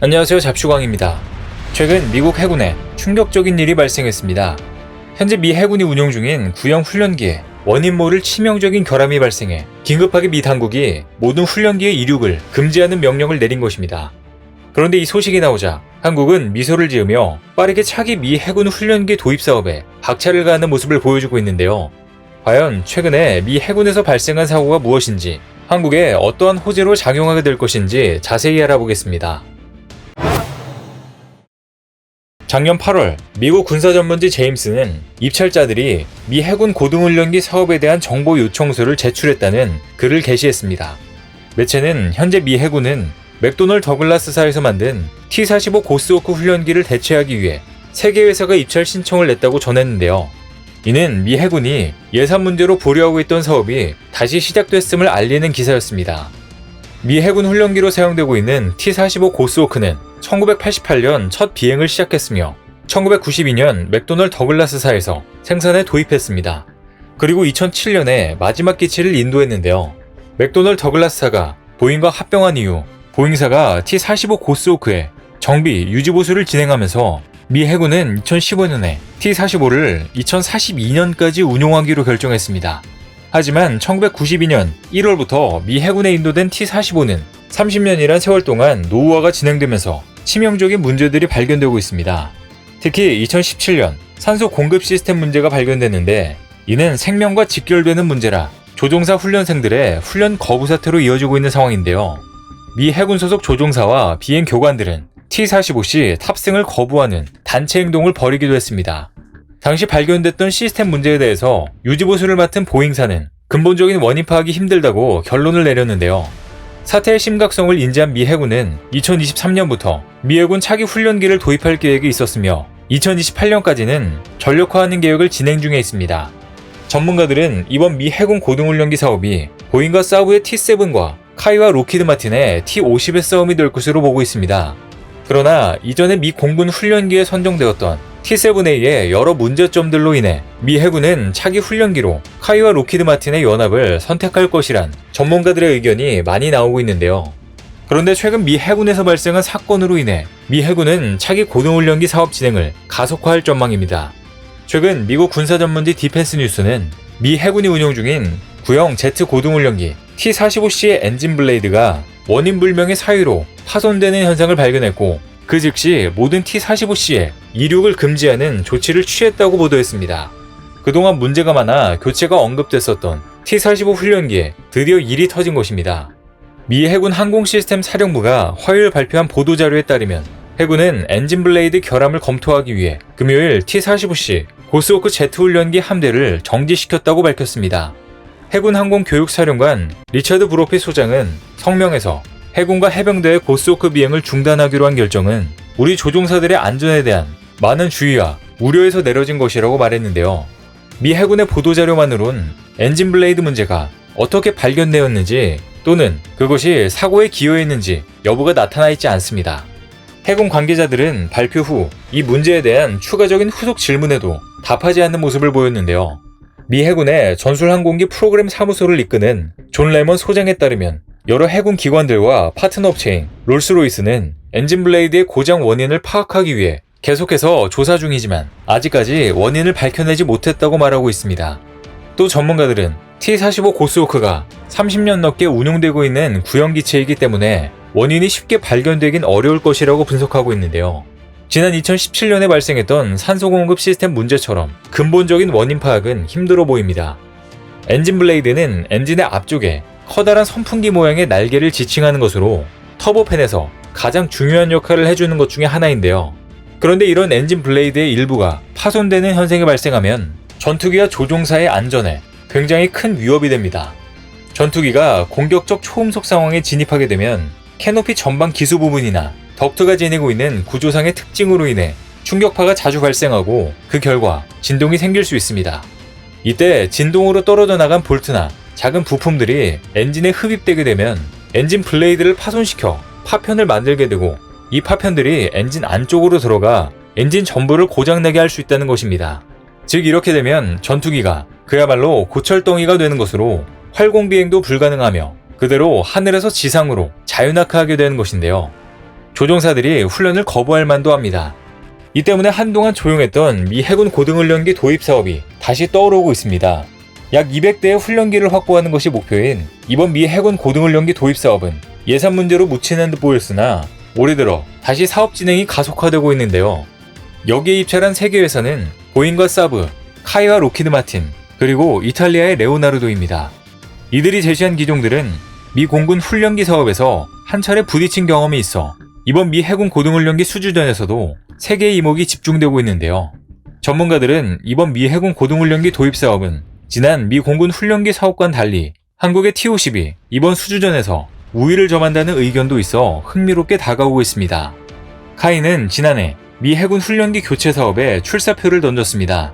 안녕하세요, 잡슈광입니다. 최근 미국 해군에 충격적인 일이 발생했습니다. 현재 미 해군이 운용 중인 구형 훈련기에 원인 모를 치명적인 결함이 발생해 긴급하게 미 당국이 모든 훈련기의 이륙을 금지하는 명령을 내린 것입니다. 그런데 이 소식이 나오자 한국은 미소를 지으며 빠르게 차기 미 해군 훈련기 도입 사업에 박차를 가하는 모습을 보여주고 있는데요. 과연 최근에 미 해군에서 발생한 사고가 무엇인지, 한국에 어떠한 호재로 작용하게 될 것인지 자세히 알아보겠습니다. 작년 8월 미국 군사전문지 제임스는 입찰자들이 미 해군 고등훈련기 사업에 대한 정보 요청서를 제출했다는 글을 게시했습니다. 매체는 현재 미 해군은 맥도널 더글라스사에서 만든 T-45 고스워크 훈련기를 대체하기 위해 3개 회사가 입찰 신청을 냈다고 전했는데요. 이는 미 해군이 예산 문제로 보류하고 있던 사업이 다시 시작됐음을 알리는 기사였습니다. 미 해군 훈련기로 사용되고 있는 T-45 고스워크는 1988년 첫 비행을 시작했으며 1992년 맥도널 더글라스사에서 생산에 도입했습니다. 그리고 2007년에 마지막 기치를 인도했는데요. 맥도널 더글라스사가 보잉과 합병한 이후 보잉사가 T-45 고스워크의 정비, 유지보수를 진행하면서 미 해군은 2015년에 T-45를 2042년까지 운용하기로 결정했습니다. 하지만 1992년 1월부터 미 해군에 인도된 T-45는 30년이란 세월 동안 노후화가 진행되면서 치명적인 문제들이 발견되고 있습니다. 특히 2017년 산소 공급 시스템 문제가 발견됐는데, 이는 생명과 직결되는 문제라 조종사 훈련생들의 훈련 거부 사태로 이어지고 있는 상황인데요. 미 해군 소속 조종사와 비행 교관들은 T-45 시 탑승을 거부하는 단체 행동을 벌이기도 했습니다. 당시 발견됐던 시스템 문제에 대해서 유지보수를 맡은 보잉사는 근본적인 원인 파악이 힘들다고 결론을 내렸는데요. 사태의 심각성을 인지한 미 해군은 2023년부터 미 해군 차기 훈련기를 도입할 계획이 있었으며 2028년까지는 전력화하는 계획을 진행 중에 있습니다. 전문가들은 이번 미 해군 고등훈련기 사업이 보잉과 사브의 T7과 카이와 로키드 마틴의 T50의 싸움이 될 것으로 보고 있습니다. 그러나 이전에 미 공군 훈련기에 선정되었던 T7A의 여러 문제점들로 인해 미 해군은 차기 훈련기로 카이와 로키드 마틴의 연합을 선택할 것이란 전문가들의 의견이 많이 나오고 있는데요. 그런데 최근 미 해군에서 발생한 사건으로 인해 미 해군은 차기 고등훈련기 사업 진행을 가속화할 전망입니다. 최근 미국 군사전문지 디펜스 뉴스는 미 해군이 운용 중인 구형 제트 고등훈련기 T-45C의 엔진 블레이드가 원인 불명의 사유로 파손되는 현상을 발견했고, 그 즉시 모든 T-45C의 이륙을 금지하는 조치를 취했다고 보도했습니다. 그동안 문제가 많아 교체가 언급됐었던 T-45 훈련기에 드디어 일이 터진 것입니다. 미 해군 항공시스템 사령부가 화요일 발표한 보도자료에 따르면 해군은 엔진 블레이드 결함을 검토하기 위해 금요일 T-45C 고스워크 제트 훈련기 함대를 정지시켰다고 밝혔습니다. 해군 항공교육사령관 리처드 브로피 소장은 성명에서 해군과 해병대의 고스워크 비행을 중단하기로 한 결정은 우리 조종사들의 안전에 대한 많은 주의와 우려에서 내려진 것이라고 말했는데요. 미 해군의 보도자료만으론 엔진 블레이드 문제가 어떻게 발견되었는지 또는 그것이 사고에 기여했는지 여부가 나타나 있지 않습니다. 해군 관계자들은 발표 후 이 문제에 대한 추가적인 후속 질문에도 답하지 않는 모습을 보였는데요. 미 해군의 전술항공기 프로그램 사무소를 이끄는 존 레먼 소장에 따르면 여러 해군 기관들과 파트너 업체인 롤스로이스는 엔진 블레이드의 고장 원인을 파악하기 위해 계속해서 조사 중이지만 아직까지 원인을 밝혀내지 못했다고 말하고 있습니다. 또 전문가들은 T-45 고스워크가 30년 넘게 운용되고 있는 구형기체이기 때문에 원인이 쉽게 발견되긴 어려울 것이라고 분석하고 있는데요. 지난 2017년에 발생했던 산소 공급 시스템 문제처럼 근본적인 원인 파악은 힘들어 보입니다. 엔진 블레이드는 엔진의 앞쪽에 커다란 선풍기 모양의 날개를 지칭하는 것으로 터보팬에서 가장 중요한 역할을 해주는 것 중에 하나인데요. 그런데 이런 엔진 블레이드의 일부가 파손되는 현상이 발생하면 전투기와 조종사의 안전에 굉장히 큰 위협이 됩니다. 전투기가 공격적 초음속 상황에 진입하게 되면 캐노피 전방 기수 부분이나 덕트가 지니고 있는 구조상의 특징으로 인해 충격파가 자주 발생하고 그 결과 진동이 생길 수 있습니다. 이때 진동으로 떨어져 나간 볼트나 작은 부품들이 엔진에 흡입되게 되면 엔진 블레이드를 파손시켜 파편을 만들게 되고, 이 파편들이 엔진 안쪽으로 들어가 엔진 전부를 고장나게 할 수 있다는 것입니다. 즉 이렇게 되면 전투기가 그야말로 고철덩이가 되는 것으로 활공 비행도 불가능하며 그대로 하늘에서 지상으로 자유낙하하게 되는 것인데요. 조종사들이 훈련을 거부할 만도 합니다. 이 때문에 한동안 조용했던 미 해군 고등훈련기 도입 사업이 다시 떠오르고 있습니다. 약 200대의 훈련기를 확보하는 것이 목표인 이번 미 해군 고등훈련기 도입 사업은 예산 문제로 묻히는 듯 보였으나 올해 들어 다시 사업 진행이 가속화되고 있는데요. 여기에 입찰한 3개 회사는 보잉과 사브, 카이와 로키드 마틴, 그리고 이탈리아의 레오나르도입니다. 이들이 제시한 기종들은 미 공군 훈련기 사업에서 한 차례 부딪힌 경험이 있어 이번 미 해군 고등훈련기 수주전에서도 3개의 이목이 집중되고 있는데요. 전문가들은 이번 미 해군 고등훈련기 도입 사업은 지난 미 공군 훈련기 사업과는 달리 한국의 T-52 이번 수주전에서 우위를 점한다는 의견도 있어 흥미롭게 다가오고 있습니다. 카이는 지난해 미 해군 훈련기 교체 사업에 출사표를 던졌습니다.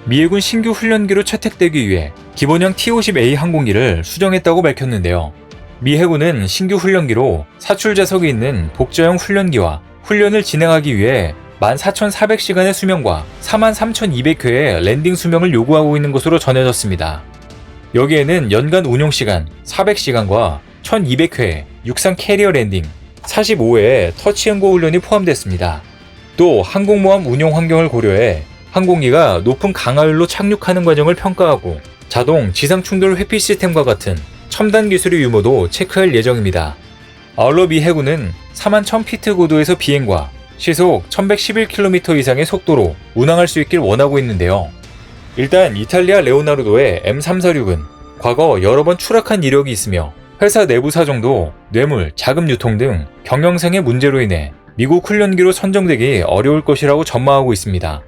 미 해군 신규 훈련기로 채택되기 위해 기본형 T-50A 항공기를 수정했다고 밝혔는데요. 미 해군은 신규 훈련기로 사출 좌석이 있는 복저형 훈련기와 훈련을 진행하기 위해 14,400시간의 수명과 43,200회의 랜딩 수명을 요구하고 있는 것으로 전해졌습니다. 여기에는 연간 운용시간 400시간과 1,200회의 육상 캐리어 랜딩, 45회의 터치 연고 훈련이 포함됐습니다. 또 항공모함 운용 환경을 고려해 항공기가 높은 강하율로 착륙하는 과정을 평가하고 자동 지상 충돌 회피 시스템과 같은 첨단 기술의 유무도 체크할 예정입니다. 아울러 미 해군은 41,000피트 고도에서 비행과 시속 1111km 이상의 속도로 운항할 수 있길 원하고 있는데요. 일단 이탈리아 레오나르도의 M346은 과거 여러 번 추락한 이력이 있으며 회사 내부 사정도 뇌물, 자금 유통 등 경영상의 문제로 인해 미국 훈련기로 선정되기 어려울 것이라고 전망하고 있습니다.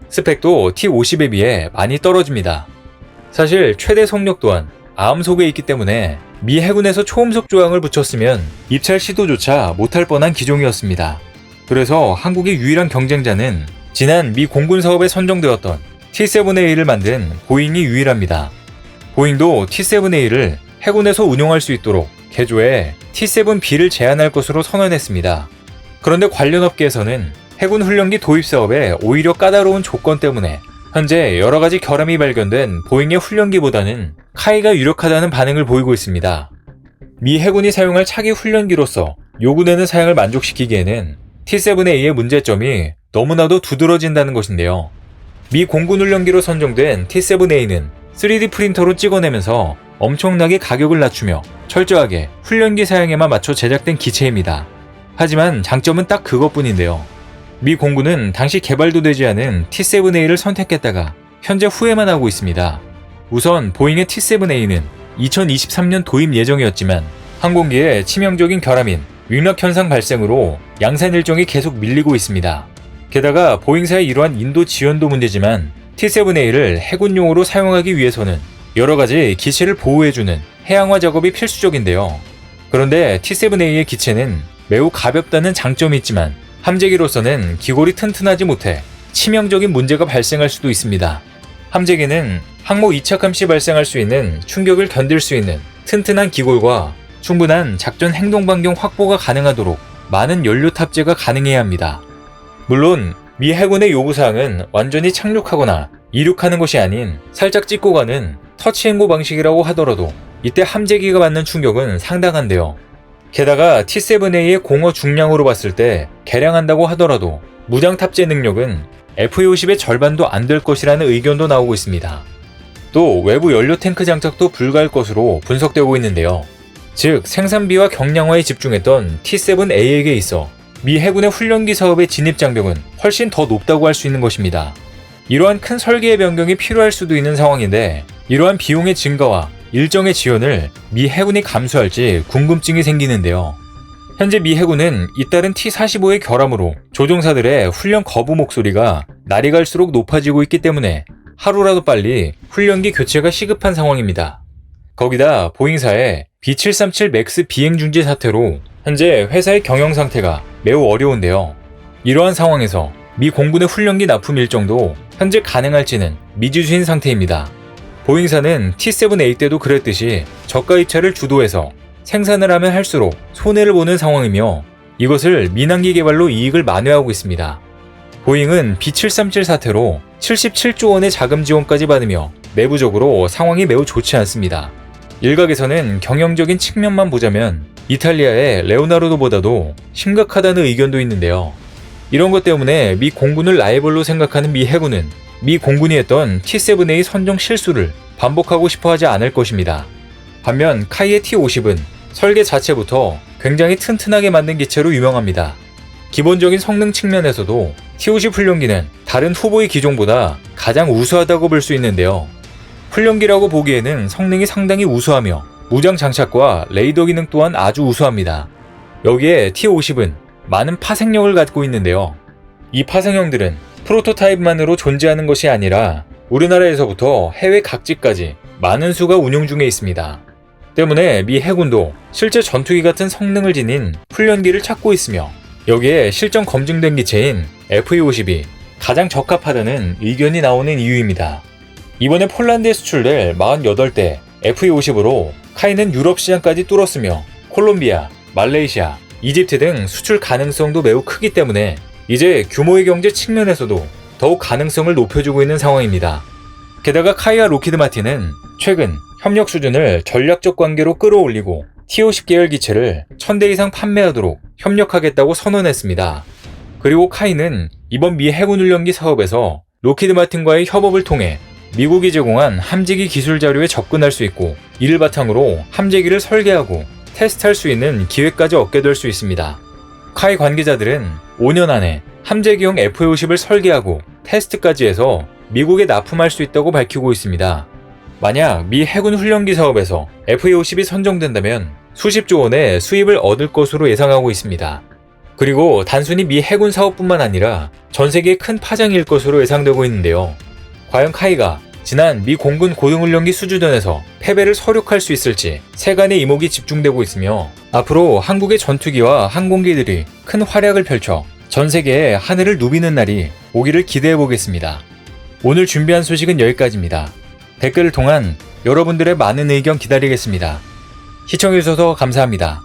스펙도 T-50에 비해 많이 떨어집니다. 사실 최대 속력 또한 아음속에 있기 때문에 미 해군에서 초음속 조항을 붙였으면 입찰 시도조차 못할 뻔한 기종이었습니다. 그래서 한국의 유일한 경쟁자는 지난 미 공군 사업에 선정되었던 T-7A를 만든 보잉이 유일합니다. 보잉도 T-7A를 해군에서 운용할 수 있도록 개조해 T-7B를 제안할 것으로 선언했습니다. 그런데 관련 업계에서는 해군 훈련기 도입 사업에 오히려 까다로운 조건 때문에 현재 여러가지 결함이 발견된 보잉의 훈련기보다는 카이가 유력하다는 반응을 보이고 있습니다. 미 해군이 사용할 차기 훈련기로서 요구되는 사양을 만족시키기에는 T-7A의 문제점이 너무나도 두드러진다는 것인데요. 미 공군 훈련기로 선정된 T-7A는 3D 프린터로 찍어내면서 엄청나게 가격을 낮추며 철저하게 훈련기 사양에만 맞춰 제작된 기체입니다. 하지만 장점은 딱 그것뿐인데요. 미 공군은 당시 개발도 되지 않은 T-7A를 선택했다가 현재 후회만 하고 있습니다. 우선 보잉의 T-7A는 2023년 도입 예정이었지만 항공기의 치명적인 결함인 윙락 현상 발생으로 양산 일정이 계속 밀리고 있습니다. 게다가 보잉사의 이러한 인도 지연도 문제지만 T-7A를 해군용으로 사용하기 위해서는 여러가지 기체를 보호해주는 해양화 작업이 필수적인데요. 그런데 T-7A의 기체는 매우 가볍다는 장점이 있지만 함재기로서는 기골이 튼튼하지 못해 치명적인 문제가 발생할 수도 있습니다. 함재기는 항모 이착함 시 발생할 수 있는 충격을 견딜 수 있는 튼튼한 기골과 충분한 작전 행동 반경 확보가 가능하도록 많은 연료 탑재가 가능해야 합니다. 물론 미 해군의 요구사항은 완전히 착륙하거나 이륙하는 것이 아닌 살짝 찍고 가는 터치앤고 방식이라고 하더라도 이때 함재기가 받는 충격은 상당한데요. 게다가 T-7A의 공허 중량으로 봤을 때 개량한다고 하더라도 무장 탑재 능력은 F-50의 절반도 안 될 것이라는 의견도 나오고 있습니다. 또 외부 연료 탱크 장착도 불가할 것으로 분석되고 있는데요. 즉 생산비와 경량화에 집중했던 T-7A에게 있어 미 해군의 훈련기 사업의 진입 장벽은 훨씬 더 높다고 할 수 있는 것입니다. 이러한 큰 설계의 변경이 필요할 수도 있는 상황인데 이러한 비용의 증가와 일정의 지연을 미 해군이 감수할지 궁금증이 생기는데요. 현재 미 해군은 잇따른 T-45의 결함으로 조종사들의 훈련 거부 목소리가 날이 갈수록 높아지고 있기 때문에 하루라도 빨리 훈련기 교체가 시급한 상황입니다. 거기다 보잉사의 B737 맥스 비행 중지 사태로 현재 회사의 경영 상태가 매우 어려운데요. 이러한 상황에서 미 공군의 훈련기 납품 일정도 현재 가능할지는 미지수인 상태입니다. 보잉사는 T-7A 때도 그랬듯이 저가 입찰을 주도해서 생산을 하면 할수록 손해를 보는 상황이며 이것을 민항기 개발로 이익을 만회하고 있습니다. 보잉은 B737 사태로 77조 원의 자금 지원까지 받으며 내부적으로 상황이 매우 좋지 않습니다. 일각에서는 경영적인 측면만 보자면 이탈리아의 레오나르도보다도 심각하다는 의견도 있는데요. 이런 것 때문에 미 공군을 라이벌로 생각하는 미 해군은 미 공군이 했던 T-7A 선정 실수를 반복하고 싶어 하지 않을 것입니다. 반면 카이의 T-50은 설계 자체부터 굉장히 튼튼하게 만든 기체로 유명합니다. 기본적인 성능 측면에서도 T-50 훈련기는 다른 후보의 기종보다 가장 우수하다고 볼 수 있는데요. 훈련기라고 보기에는 성능이 상당히 우수하며 무장 장착과 레이더 기능 또한 아주 우수합니다. 여기에 T-50은 많은 파생력을 갖고 있는데요. 이 파생형들은 프로토타입만으로 존재하는 것이 아니라 우리나라에서부터 해외 각지까지 많은 수가 운용 중에 있습니다. 때문에 미 해군도 실제 전투기 같은 성능을 지닌 훈련기를 찾고 있으며 여기에 실전 검증된 기체인 FA-50이 가장 적합하다는 의견이 나오는 이유입니다. 이번에 폴란드에 수출될 48대 FA-50으로 카이는 유럽 시장까지 뚫었으며 콜롬비아, 말레이시아, 이집트 등 수출 가능성도 매우 크기 때문에 이제 규모의 경제 측면에서도 더욱 가능성을 높여주고 있는 상황입니다. 게다가 카이와 로키드 마틴은 최근 협력 수준을 전략적 관계로 끌어올리고 T-50 계열 기체를 1000대 이상 판매하도록 협력하겠다고 선언했습니다. 그리고 카이는 이번 미 해군 훈련기 사업에서 로키드 마틴과의 협업을 통해 미국이 제공한 함재기 기술 자료에 접근할 수 있고 이를 바탕으로 함재기를 설계하고 테스트할 수 있는 기회까지 얻게 될 수 있습니다. 카이 관계자들은 5년 안에 함재기용 FA-50을 설계하고 테스트까지 해서 미국에 납품할 수 있다고 밝히고 있습니다. 만약 미 해군 훈련기 사업에서 FA-50이 선정된다면 수십조 원의 수입을 얻을 것으로 예상하고 있습니다. 그리고 단순히 미 해군 사업뿐만 아니라 전 세계에 큰 파장일 것으로 예상되고 있는데요. 과연 카이가 지난 미 공군 고등훈련기 수주전에서 패배를 서력할 수 있을지 세간의 이목이 집중되고 있으며 앞으로 한국의 전투기와 항공기들이 큰 활약을 펼쳐 전 세계의 하늘을 누비는 날이 오기를 기대해 보겠습니다. 오늘 준비한 소식은 여기까지입니다. 댓글을 통한 여러분들의 많은 의견 기다리겠습니다. 시청해주셔서 감사합니다.